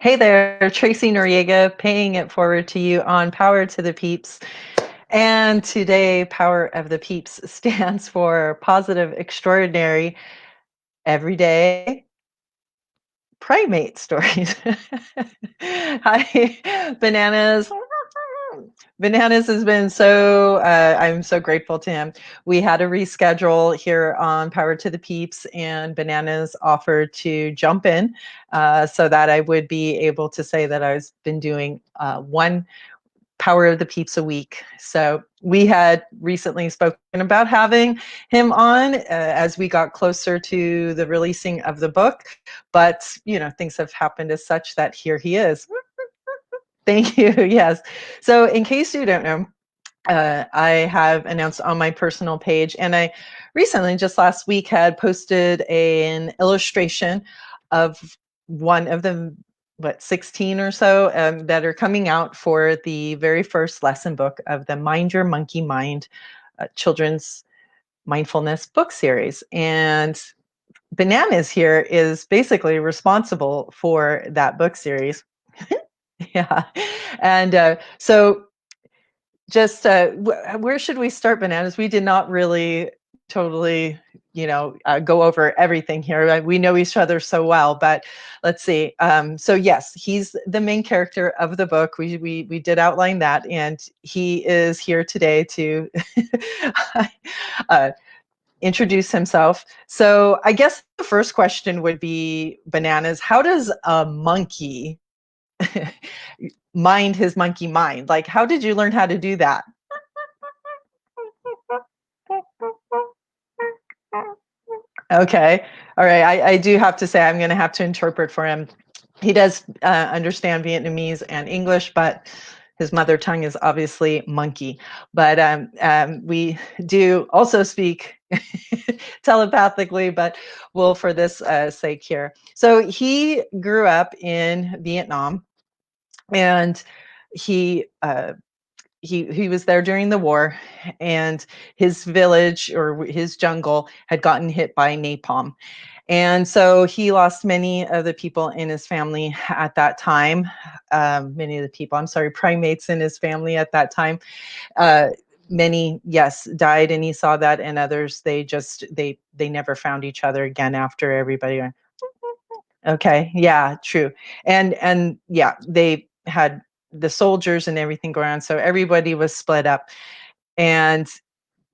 Hey there, Tracey Noriega, paying it forward to you on Power to the Peeps. And today, Power of the Peeps stands for positive, extraordinary, everyday primate stories. Hi, Bananas. Bananas has been I'm so grateful to him. We had a reschedule here on Power to the Peeps, and Bananas offered to jump in so that I would be able to say that I've been doing one Power of the Peeps a week. So we had recently spoken about having him on as we got closer to the releasing of the book, but things have happened as such that here he is. Thank you. Yes. So in case you don't know, I have announced on my personal page, and I recently, just last week, had posted an illustration of one of the 16 or so that are coming out for the very first lesson book of the Mind Your Monkey Mind children's mindfulness book series. And Bananas here is basically responsible for that book series. Yeah. And so just where should we start, Bananas? We did not really totally go over everything here. We know each other so well, but let's see. So yes, he's the main character of the book. We did outline that, and he is here today to uh, introduce himself. So I guess the first question would be, Bananas, how does a monkey mind his monkey mind? Like, how did you learn how to do that? Okay. All right. I do have to say, I'm going to have to interpret for him. He does understand Vietnamese and English, but his mother tongue is obviously monkey. But we do also speak telepathically, but we'll for this sake here. So he grew up in Vietnam, and he he was there during the war, and his village or his jungle had gotten hit by napalm. And so he lost many of the people in his family at that time. Many of the people, I'm sorry, primates in his family at that time. Uh, Many, yes, died, and he saw that, and others, they never found each other again after everybody went. Okay, yeah, true. And yeah, they had the soldiers and everything going on, so everybody was split up. And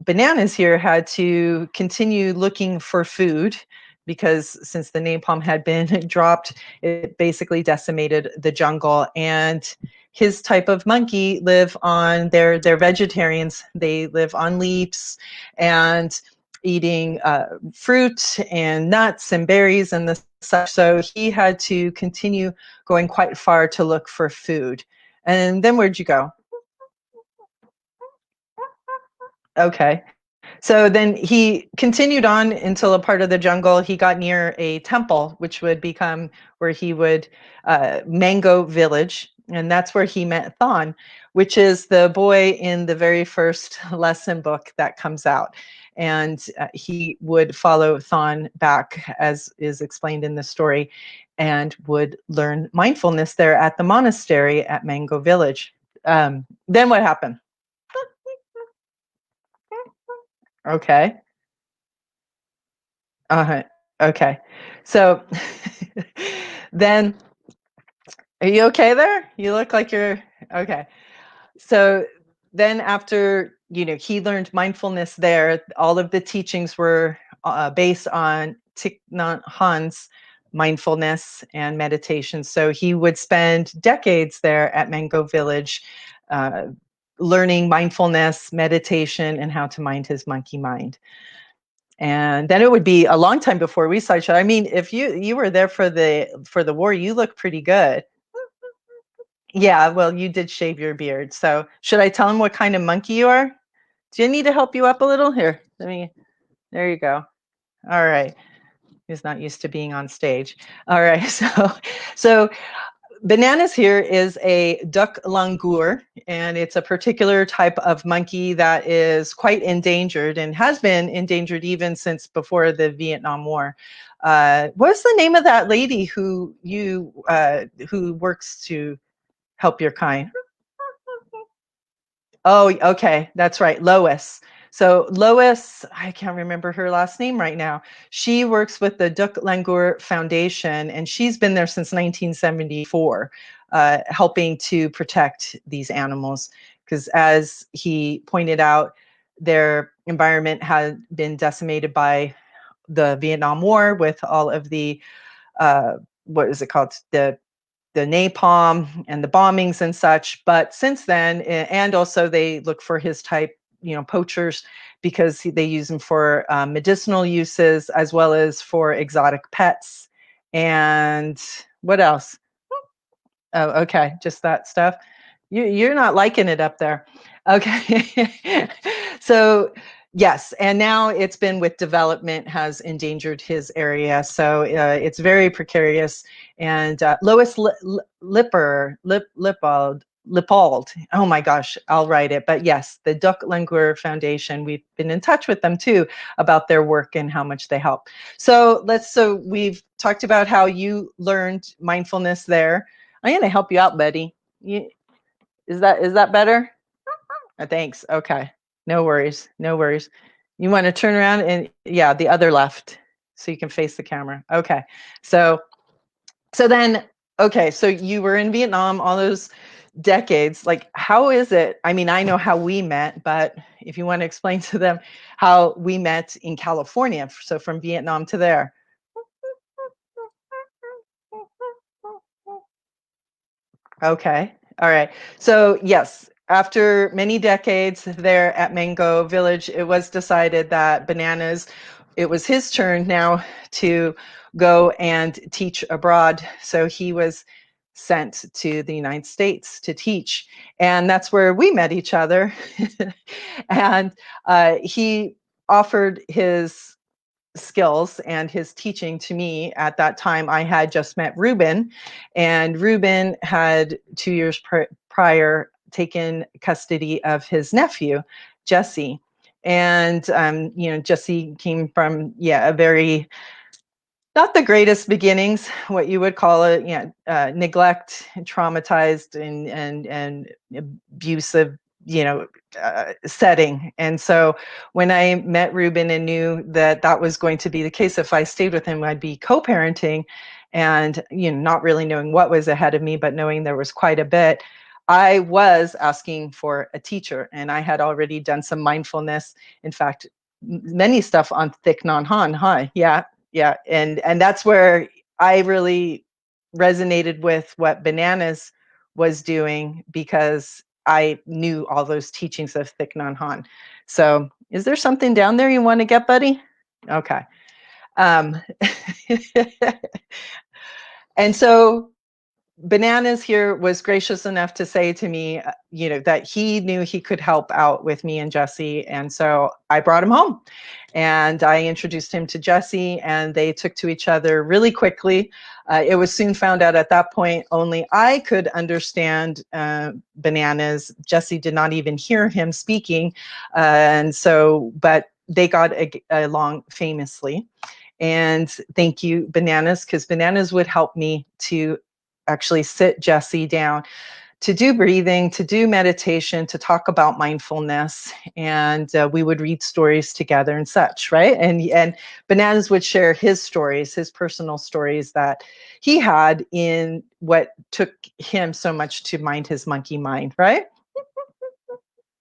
Bananas here had to continue looking for food because since the napalm had been dropped, it basically decimated the jungle. And his type of monkey live on, they're vegetarians. They live on leaves and eating fruit and nuts and berries and the such. So he had to continue going quite far to look for food. And then where'd you go? Okay. So then he continued on until a part of the jungle. He got near a temple, which would become where he would Mango Village, and that's where he met Thon, which is the boy in the very first lesson book that comes out. And he would follow Thon back, as is explained in the story, and would learn mindfulness there at the monastery at Mango Village. Then what happened? Okay. Uh-huh. Okay. So then, are you okay there? You look like you're okay. So then after, he learned mindfulness there. All of the teachings were based on Thich Nhat Hanh's mindfulness and meditation. So he would spend decades there at Mango Village, uh, learning mindfulness, meditation, and how to mind his monkey mind. And then it would be a long time before we saw each other. I mean, if you were there for the war, you look pretty good. Yeah, well, you did shave your beard. So should I tell him what kind of monkey you are? Do you need to help you up a little? Here, there you go. All right. He's not used to being on stage. All right. So Bananas here is a duck langur, and it's a particular type of monkey that is quite endangered and has been endangered even since before the Vietnam War. What's the name of that lady who works to help your kind? Oh, okay. That's right. Lois. So Lois, I can't remember her last name right now. She works with the Duc Langur Foundation, and she's been there since 1974, helping to protect these animals. Because as he pointed out, their environment had been decimated by the Vietnam War with all of the, what is it called? The napalm and the bombings and such. But since then, and also they look for his type, poachers, because they use them for medicinal uses as well as for exotic pets. And what else? Oh, okay, just that stuff. You're not liking it up there. Okay. So yes, and now it's been with development has endangered his area, so it's very precarious. And Lois Lippold. Oh my gosh, I'll write it. But yes, the Duc Langur Foundation. We've been in touch with them too about their work and how much they help. So we've talked about how you learned mindfulness there. I'm gonna help you out, buddy. Is that better? Thanks. Okay. No worries. No worries. You want to turn around and yeah, the other left, so you can face the camera. Okay. So then okay, so you were in Vietnam all those decades. Like, how is it? I mean, I know how we met, but if you want to explain to them how we met in California, so from Vietnam to there. Okay. All right. So, yes, after many decades there at Mango Village, it was decided that Bananas, it was his turn now to go and teach abroad. So he was sent to the United States to teach. And that's where we met each other. And he offered his skills and his teaching to me. At that time, I had just met Ruben, and Ruben had 2 years prior taken custody of his nephew, Jesse. And Jesse came from a very not the greatest beginnings, what you would call it, neglect, traumatized, and abusive, setting. And so when I met Ruben and knew that that was going to be the case, if I stayed with him, I'd be co-parenting, and not really knowing what was ahead of me, but knowing there was quite a bit. I was asking for a teacher, and I had already done some mindfulness. In fact, many stuff on Thich Nhat Hanh. Huh? Yeah, and that's where I really resonated with what Bananas was doing, because I knew all those teachings of Thich Nhat Hanh. So, is there something down there you want to get, buddy? Okay. Um, and so Bananas here was gracious enough to say to me, that he knew he could help out with me and Jesse. And so I brought him home and I introduced him to Jesse, and they took to each other really quickly. It was soon found out at that point only I could understand Bananas. Jesse did not even hear him speaking. But they got along famously. And thank you, Bananas, because Bananas would help me to actually sit Jesse down to do breathing, to do meditation, to talk about mindfulness, and we would read stories together and such, right? And Bananas would share his stories, his personal stories that he had in what took him so much to mind his monkey mind, right?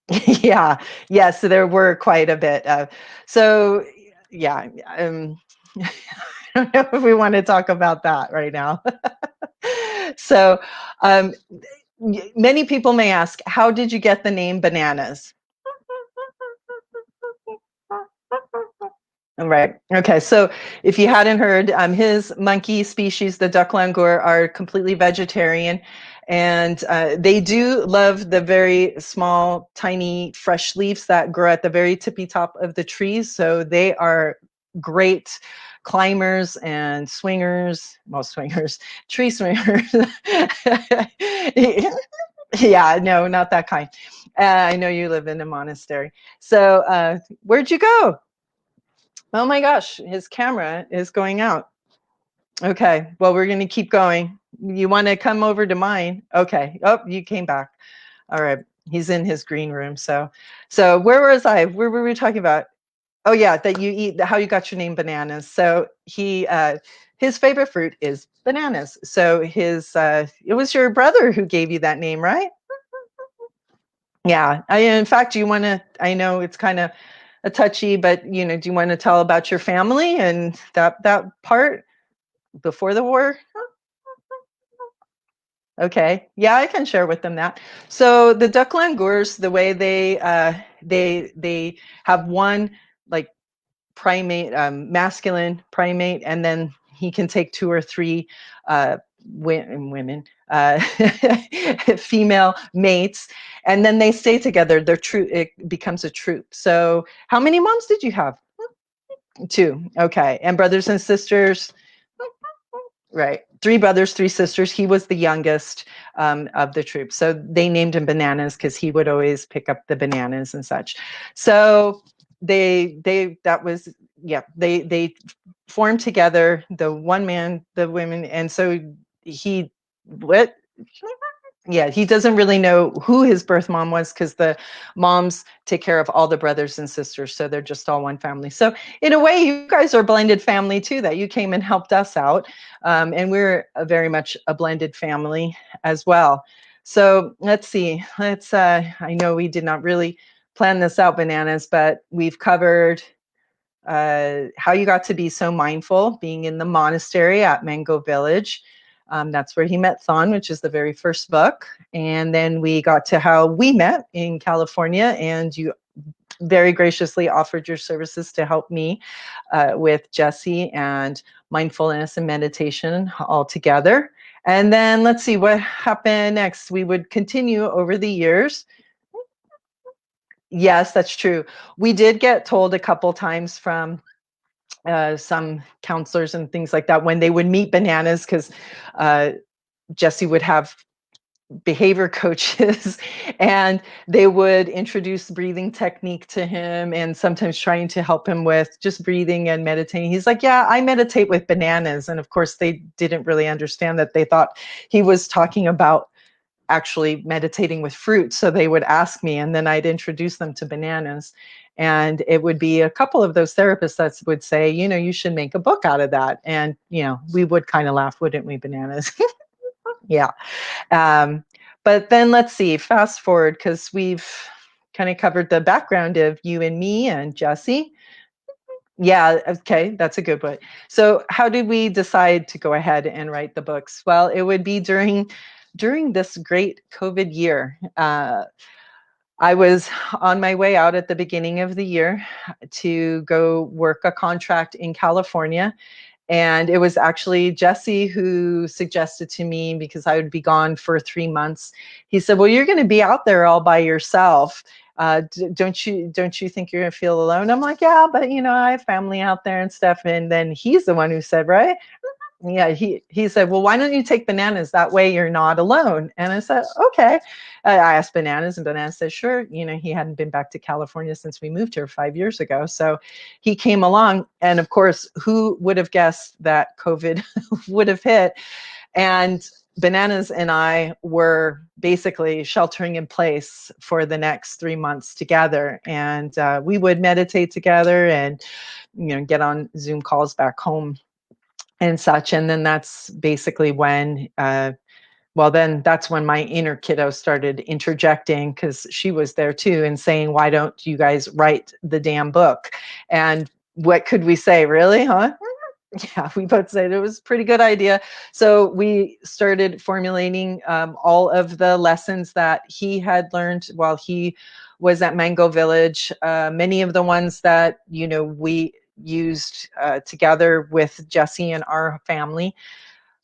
Yeah, yes, there were quite a bit of. So, yeah, I don't know if we want to talk about that right now. So, um, many people may ask, how did you get the name Bananas? Right. Okay. So if you hadn't heard, his monkey species, the duck langur, are completely vegetarian, and they do love the very small, tiny, fresh leaves that grow at the very tippy top of the trees. So they are great climbers and swingers, well, swingers, tree swingers. Yeah, no, not that kind. I know you live in a monastery. So where'd you go? Oh my gosh, his camera is going out. Okay, well, we're going to keep going. You want to come over to mine? Okay. Oh, you came back. All right. He's in his green room. So where was I? Where were we talking about? Oh yeah, that you eat, how you got your name bananas. So his favorite fruit is bananas. So it was your brother who gave you that name, right? Yeah. In fact, do you want to, I know it's kind of a touchy, but do you want to tell about your family and that part before the war? Okay. Yeah, I can share with them that. So the duck langurs, the way they have one like primate, masculine primate, and then he can take two or three women, female mates, and then they stay together. They're true. It becomes a troop. So how many moms did you have? Two. Okay. And brothers and sisters? Right. Three brothers, three sisters. He was the youngest of the troop. So they named him Bananas because he would always pick up the bananas and such. So that was, yeah, they formed together, the one man, the women. And so what? Yeah, he doesn't really know who his birth mom was because the moms take care of all the brothers and sisters. So they're just all one family. So in a way, you guys are a blended family too, that you came and helped us out. And we're very much a blended family as well. So let's see. I know we did not really plan this out, Bananas, but we've covered how you got to be so mindful being in the monastery at Mango Village. That's where he met Thon, which is the very first book. And then we got to how we met in California, and you very graciously offered your services to help me with Jesse and mindfulness and meditation all together. And then let's see what happened next. We would continue over the years. Yes, that's true. We did get told a couple times from some counselors and things like that when they would meet Bananas, because Jesse would have behavior coaches and they would introduce breathing technique to him and sometimes trying to help him with just breathing and meditating. He's like, yeah, I meditate with bananas. And of course they didn't really understand that. They thought he was talking about actually meditating with fruit. So they would ask me, and then I'd introduce them to bananas. And it would be a couple of those therapists that would say, you should make a book out of that. And, we would kind of laugh, wouldn't we, Bananas? Yeah. But then let's see, fast forward, because we've kind of covered the background of you and me and Jesse. Yeah, okay, that's a good one. So how did we decide to go ahead and write the books? Well, it would be during this great COVID year. I was on my way out at the beginning of the year to go work a contract in California. And it was actually Jesse who suggested to me, because I would be gone for 3 months. He said, well, you're going to be out there all by yourself. Don't you think you're going to feel alone? I'm like, yeah, but I have family out there and stuff. And then he's the one who said, right? Yeah, he said, well, why don't you take bananas? That way you're not alone. And I said, okay. I asked Bananas, and Bananas said, sure. He hadn't been back to California since we moved here 5 years ago. So he came along. And of course, who would have guessed that COVID would have hit? And Bananas and I were basically sheltering in place for the next 3 months together. And we would meditate together and, get on Zoom calls back home and such. And then that's basically when, then that's when my inner kiddo started interjecting, because she was there too, and saying, why don't you guys write the damn book? And what could we say? Really, huh? Yeah, we both said it was a pretty good idea. So we started formulating all of the lessons that he had learned while he was at Mango Village. Many of the ones that, we used together with Jesse and our family,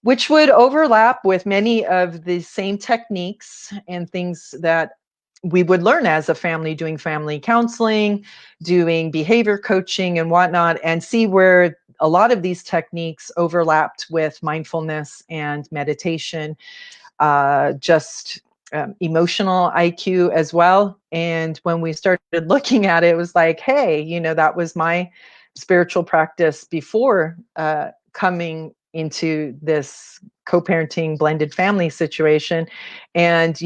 which would overlap with many of the same techniques and things that we would learn as a family, doing family counseling, doing behavior coaching and whatnot, and see where a lot of these techniques overlapped with mindfulness and meditation, just emotional IQ as well. And when we started looking at it, it was like, hey, that was my spiritual practice before coming into this co-parenting blended family situation. And,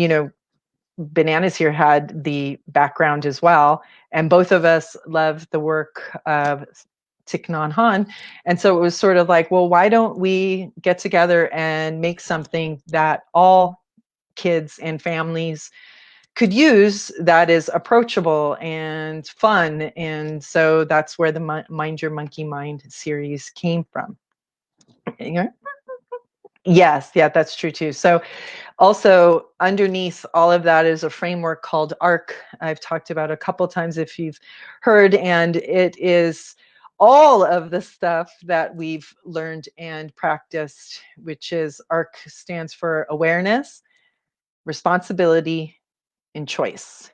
Bananas here had the background as well. And both of us love the work of Thich Nhat Hanh. And so it was sort of like, well, why don't we get together and make something that all kids and families could use that is approachable and fun? And so that's where the Mind Your Monkey Mind series came from. Yes, yeah, that's true too. So also underneath all of that is a framework called ARC. I've talked about a couple times if you've heard, and it is all of the stuff that we've learned and practiced, which is ARC stands for awareness, responsibility, and choice.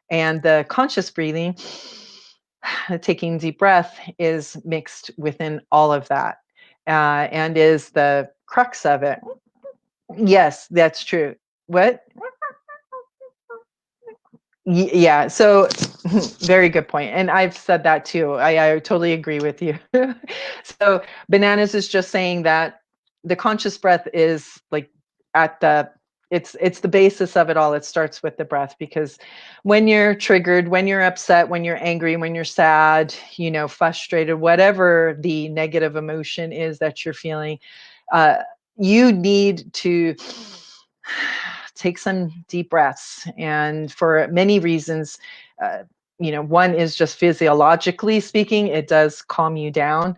And the conscious breathing, taking deep breath, is mixed within all of that, and is the crux of it. Yes, that's true. What? Yeah, so very good point. And I've said that too. I totally agree with you. So Bananas is just saying that the conscious breath is like at the it's the basis of it all. It starts with the breath, because when you're triggered, when you're upset, when you're angry, when you're sad, frustrated, whatever the negative emotion is that you're feeling, uh, you need to take some deep breaths. And for many reasons, one is just physiologically speaking, it does calm you down,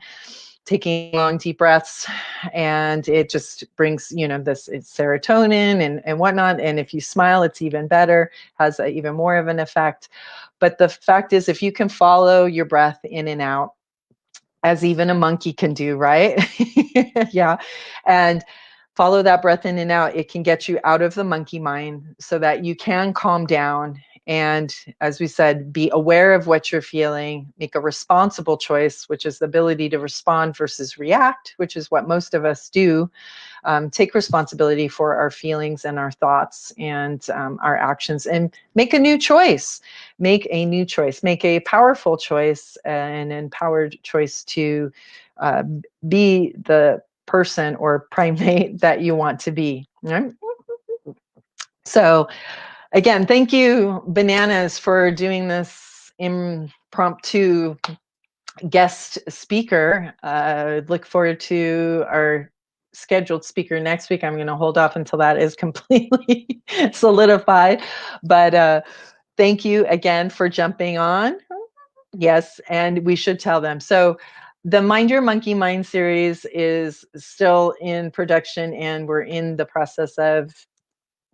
taking long deep breaths, and it just brings this it's serotonin and whatnot. And if you smile, it's even better, has even more of an effect. But the fact is, if you can follow your breath in and out, as even a monkey can do, right? Yeah. And follow that breath in and out, it can get you out of the monkey mind so that you can calm down. And as we said, be aware of what you're feeling, make a responsible choice, which is the ability to respond versus react, which is what most of us do. Take responsibility for our feelings and our thoughts and our actions, and make a new choice. Make a new choice. Make a powerful choice, an empowered choice to uh, be the person or primate that you want to be. Right? So again, thank you, Bananas, for doing this impromptu guest speaker. Look forward to our scheduled speaker next week. I'm going to hold off until that is completely solidified. But thank you again for jumping on. Yes, and we should tell them. So the Mind Your Monkey Mind series is still in production, and we're in the process of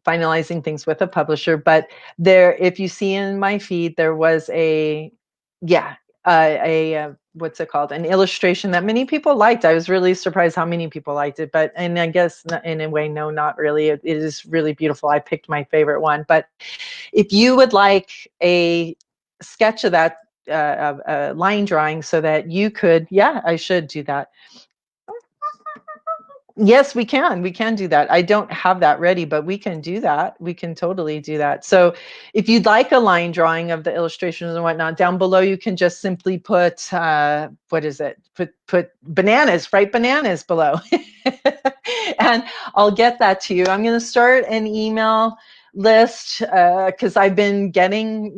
finalizing things with a publisher. But there, if you see in my feed, there was what's it called? An illustration that many people liked. I was really surprised how many people liked it. But, and I guess in a way, no, not really. It is really beautiful. I picked my favorite one. But if you would like a sketch of that, line drawing, so that you could, I should do that. Yes, we can. We can do that. I don't have that ready, but we can do that. We can totally do that. So if you'd like a line drawing of the illustrations and whatnot, down below, you can just simply put, what is it? Put bananas, write bananas below. And I'll get that to you. I'm going to start an email list, because I've been getting,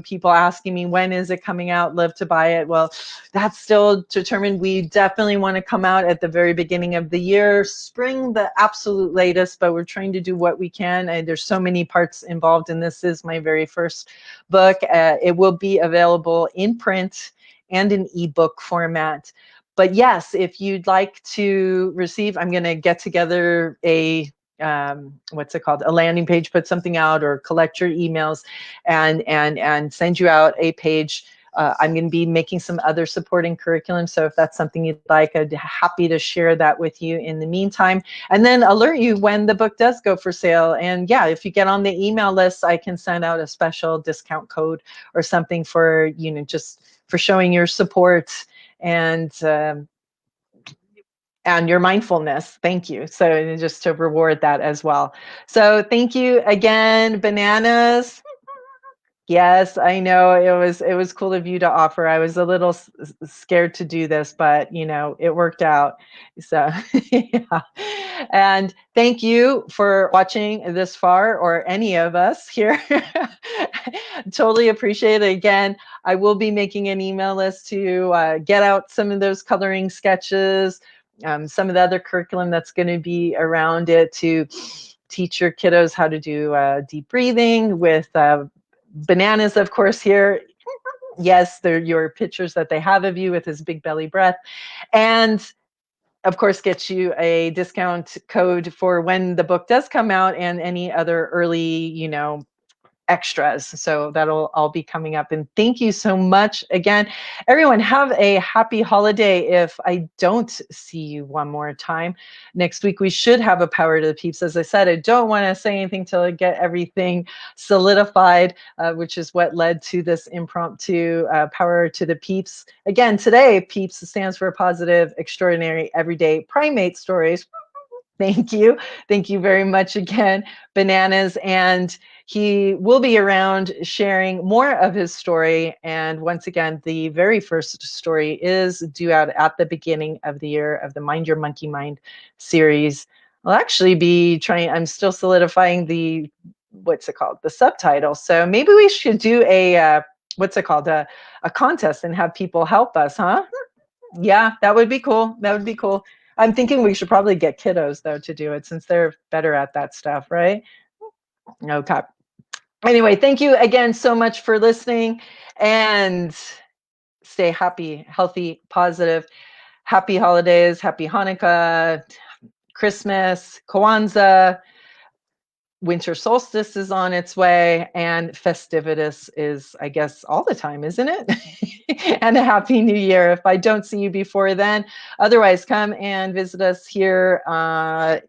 people asking me, when is it coming out? Live to buy it. Well, that's still determined. We definitely want to come out at the very beginning of the year, spring, the absolute latest, but we're trying to do what we can. And there's so many parts involved, and this is my very first book. It will be available in print and in ebook format. But yes, if you'd like to receive, I'm going to get together a what's it called, a landing page, put something out, or collect your emails and send you out a page. I'm going to be making some other supporting curriculum. So if that's something you'd like, I'd be happy to share that with you in the meantime, and then alert you when the book does go for sale. And yeah, if you get on the email list, I can send out a special discount code or something for, just for showing your support. And and your mindfulness. Thank you. So just to reward that as well. So thank you again, Bananas. Yes, I know it was cool of you to offer. I was a little scared to do this, but it worked out. So yeah. And thank you for watching this far, or any of us here. Totally appreciate it. Again, I will be making an email list to get out some of those coloring sketches, some of the other curriculum that's going to be around it, to teach your kiddos how to do deep breathing with Bananas, of course, here. Yes, they're your pictures that they have of you with his big belly breath. And of course, get you a discount code for when the book does come out, and any other early, extras. So that'll all be coming up. And thank you so much again. Everyone, have a happy holiday. If I don't see you one more time next week, we should have a Power to the Peeps. As I said, I don't want to say anything till I get everything solidified, which is what led to this impromptu Power to the Peeps. Again, today, Peeps stands for Positive, Extraordinary, Everyday Primate Stories. Thank you. Thank you very much again, Bananas. And he will be around sharing more of his story. And once again, the very first story is due out at the beginning of the year of the Mind Your Monkey Mind series. I'll actually be trying, I'm still solidifying the, what's it called? The subtitle. So maybe we should do what's it called? A contest and have people help us, huh? Yeah, that would be cool. That would be cool. I'm thinking we should probably get kiddos though to do it, since they're better at that stuff, right? Okay. Anyway, thank you again so much for listening, and stay happy, healthy, positive. Happy holidays, happy Hanukkah, Christmas, Kwanzaa. Winter solstice is on its way, and festivus is, I guess, all the time, isn't it? And a happy new year if I don't see you before then. Otherwise, come and visit us here on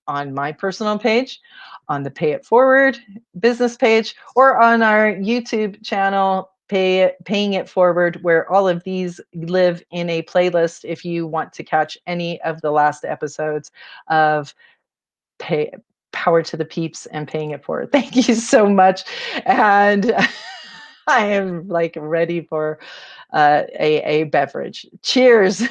my personal page, on the Pay It Forward business page, or on our YouTube channel, Paying It Forward, where all of these live in a playlist if you want to catch any of the last episodes of Power to the Peeps and Paying It Forward. Thank you so much. And I am like ready for a beverage. Cheers.